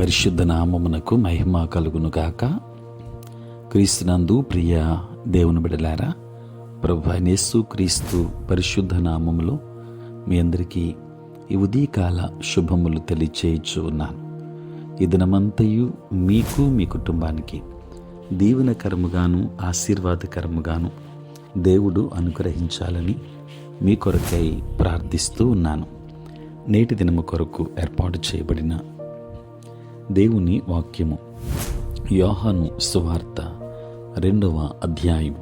పరిశుద్ధ నామమునకు మహిమ కలుగునుగాక. క్రీస్తునందు ప్రియ దేవుని బిడ్డలారా, ప్రభువైన యేసు క్రీస్తు పరిశుద్ధ నామములో మీ అందరికీ ఈ ఉదయకాల శుభములు తెలియచేయచ్చు ఉన్నాను. ఈ దినమంతయు మీకు మీ కుటుంబానికి దీవెనకరముగాను ఆశీర్వాదకరముగాను దేవుడు అనుగ్రహించాలని మీ కొరకై ప్రార్థిస్తూ ఉన్నాను. నేటి దినము కొరకు ఏర్పాటు చేయబడిన దేవుని వాక్యము యోహాను సువార్త 2వ అధ్యాయం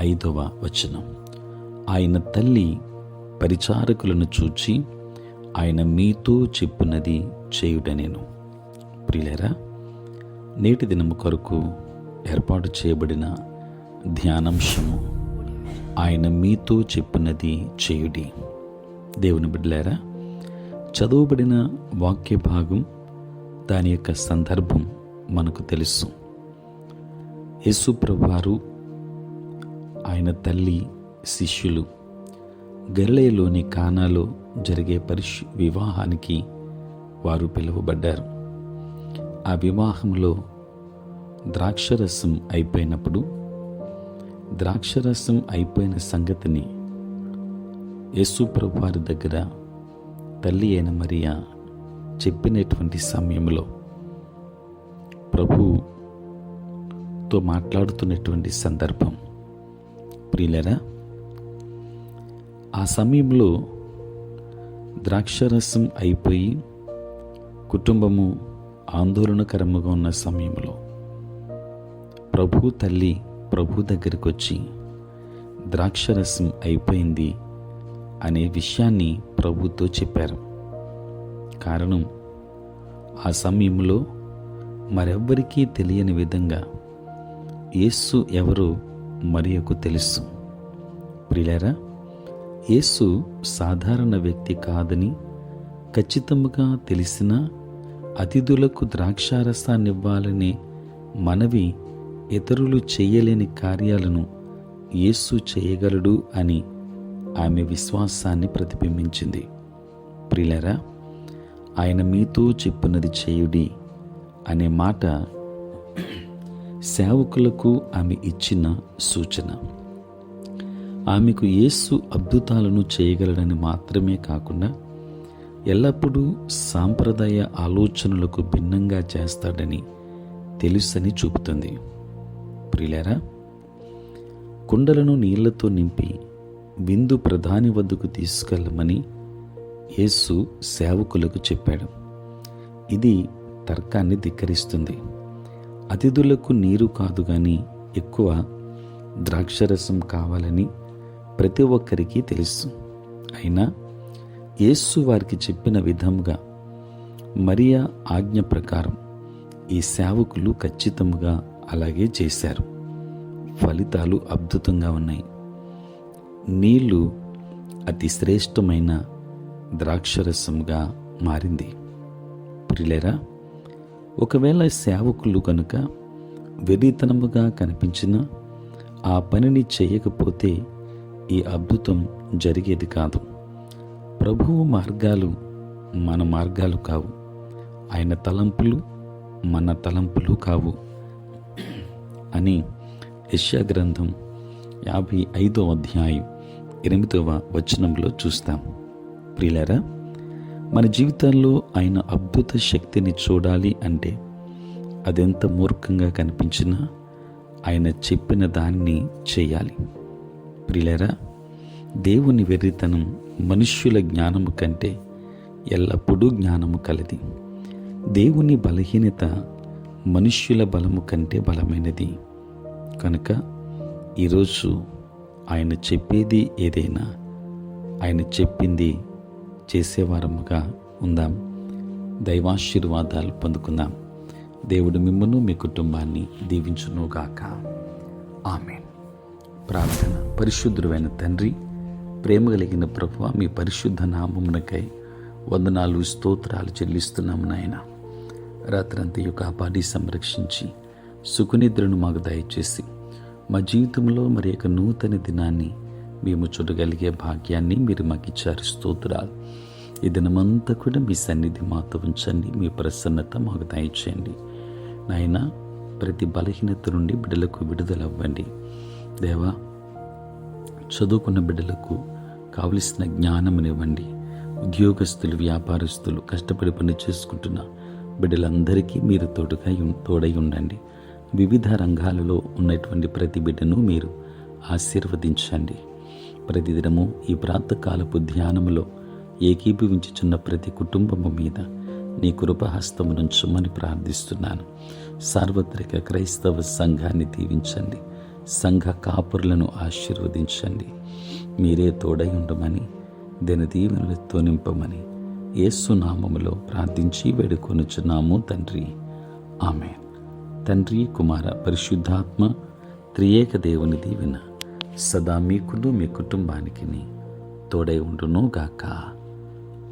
5వ వచనం. ఆయన తల్లి పరిచారకులను చూచి ఆయన మీతో చెప్పున్నది చేయుడనెను. ప్రియులారా, నేటి దినము కొరకు ఏర్పాటు చేయబడిన ధ్యానాంశము ఆయన మీతో చెప్పున్నది చేయుడి. దేవుని బిడ్డలారా, చదువుబడిన వాక్య భాగం దాని యొక్క సందర్భం మనకు తెలుసు. యేసు ప్రభువారు, ఆయన తల్లి, శిష్యులు గలిలయలోని కానాలో జరిగే వివాహానికి వారు పిలువబడ్డారు. ఆ వివాహంలో ద్రాక్షరసం అయిపోయినప్పుడు ద్రాక్షరసం అయిపోయిన సంగతిని యేసు ప్రభువారి దగ్గర తల్లి అయిన మరియా చెప్పినటువంటి సమయంలో, ప్రభుతో మాట్లాడుతున్నటువంటి సందర్భం. ప్రియులరా, ఆ సమయంలో ద్రాక్షరసం అయిపోయి కుటుంబము ఆందోళనకరముగా ఉన్న సమయంలో ప్రభు తల్లి ప్రభు దగ్గరికి వచ్చి ద్రాక్షరసం అయిపోయింది అనే విషయాన్ని ప్రభుతో చెప్పారు. కారణం, ఆ సమయంలో మరెవ్వరికీ తెలియని విధంగా యేసు ఎవరో మరియకు తెలుసు. ప్రియులారా, యేసు సాధారణ వ్యక్తి కాదని ఖచ్చితంగా తెలిసిన అతిథులకు ద్రాక్షారసాన్నివ్వాలనే మనవి ఇతరులు చేయలేని కార్యాలను యేసు చేయగలడు అని ఆమె విశ్వాసాన్ని ప్రతిబింబించింది. ప్రియులారా, ఆయన మీతో చెప్పున్నది చేయుడి అనే మాట సేవకులకు ఆమె ఇచ్చిన సూచన. ఆమెకు యేసు అద్భుతాలను చేయగలడని మాత్రమే కాకుండా ఎల్లప్పుడూ సాంప్రదాయ ఆలోచనలకు భిన్నంగా చేస్తాడని తెలుసని చూపుతుంది. ప్రియులారా, కుండలను నీళ్లతో నింపి విందు ప్రధాని వద్దకు తీసుకెళ్ళమని యేసు సేవకులకు చెప్పాడు. ఇది తర్కాన్ని ధిక్కరిస్తుంది. అతిథులకు నీరు కాదు గాని ఎక్కువ ద్రాక్షరసం కావాలని ప్రతి ఒక్కరికి తెలుసు. అయినా యేసు వారికి చెప్పిన విధముగా మరియా ఆజ్ఞ ప్రకారం ఈ సేవకులు ఖచ్చితంగా అలాగే చేశారు. ఫలితాలు అద్భుతంగా ఉన్నాయి. నీళ్లు అతి శ్రేష్టమైన ద్రాక్షరసంగా మారింది. ప్రియులారా, ఒకవేళ సేవకులు కనుక వెర్రితనముగా కనిపించిన ఆ పనిని చేయకపోతే ఈ అద్భుతం జరిగేది కాదు. ప్రభువు మార్గాలు మన మార్గాలు కావు, ఆయన తలంపులు మన తలంపులు కావు అని యెషయా గ్రంథం 55వ అధ్యాయం 8వ వచనంలో చూస్తాం. ప్రియులారా, మన జీవితాల్లో ఆయన అద్భుత శక్తిని చూడాలి అంటే అదెంత మూర్ఖంగా కనిపించినా ఆయన చెప్పిన దాన్ని చేయాలి. ప్రియులారా, దేవుని వెర్రితనం మనుష్యుల జ్ఞానము కంటే ఎల్లప్పుడూ జ్ఞానము కలది. దేవుని బలహీనత మనుష్యుల బలము కంటే బలమైనది. కనుక ఈరోజు ఆయన చెప్పేది ఏదైనా ఆయన చెప్పింది చేసేవారముగా ఉందాం. దైవాశీర్వాదాలు పొందుకుందాం. దేవుడు మిమ్మను మీ కుటుంబాన్ని దీవించునుగాక. ఆమేన్. ప్రార్థన. పరిశుద్ధుడైన తండ్రి, ప్రేమ కలిగిన ప్రభువా, మీ పరిశుద్ధ నామమునకై వందనాలు, స్తోత్రాలు చెల్లిస్తున్నాము నాయన. రాత్రంతయు కాపాడి సంరక్షించి సుఖనిద్రను మాకు దయచేసి మా జీవితంలో మరి యొక్క నూతన దినాన్ని మేము చూడగలిగే భాగ్యాన్ని మీరు మాకు ఇచ్చారు. స్తోత్రాలు. ఈ దినమంతా కూడా మీ సన్నిధి మాతో ఉంచండి. మీ ప్రసన్నత మాకు దయచేయండి నాయన. ప్రతి బలహీనత నుండి బిడ్డలకు విడుదల అవ్వండి దేవా. చదువుకున్న బిడ్డలకు కావలసిన జ్ఞానమునివ్వండి. ఉద్యోగస్తులు, వ్యాపారస్తులు, కష్టపడి పని చేసుకుంటున్న బిడ్డలందరికీ మీరు తోడై ఉండండి. వివిధ రంగాలలో ఉన్నటువంటి ప్రతి బిడ్డను మీరు ఆశీర్వదించండి. ప్రతిదినము ఈ ప్రాతకాలపు ధ్యానములో ఏకీభవించుచున్న ప్రతి కుటుంబము మీద నీ కృపహస్తమునుంచమని ప్రార్థిస్తున్నాను. సార్వత్రిక క్రైస్తవ సంఘాన్ని దీవించండి. సంఘ కాపురులను ఆశీర్వదించండి. మీరే తోడై ఉండమని, దినదీవెనలతో నింపమని యేసు నామములో ప్రార్థించి వేడుకొనుచున్నాము తండ్రి. ఆమేన్. తండ్రి, కుమార, పరిశుద్ధాత్మ త్రియేక దేవుని దీవెన సదా మీకును మీ కుటుంబానికి తోడై ఉండును గాక.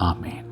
ఆమేన్.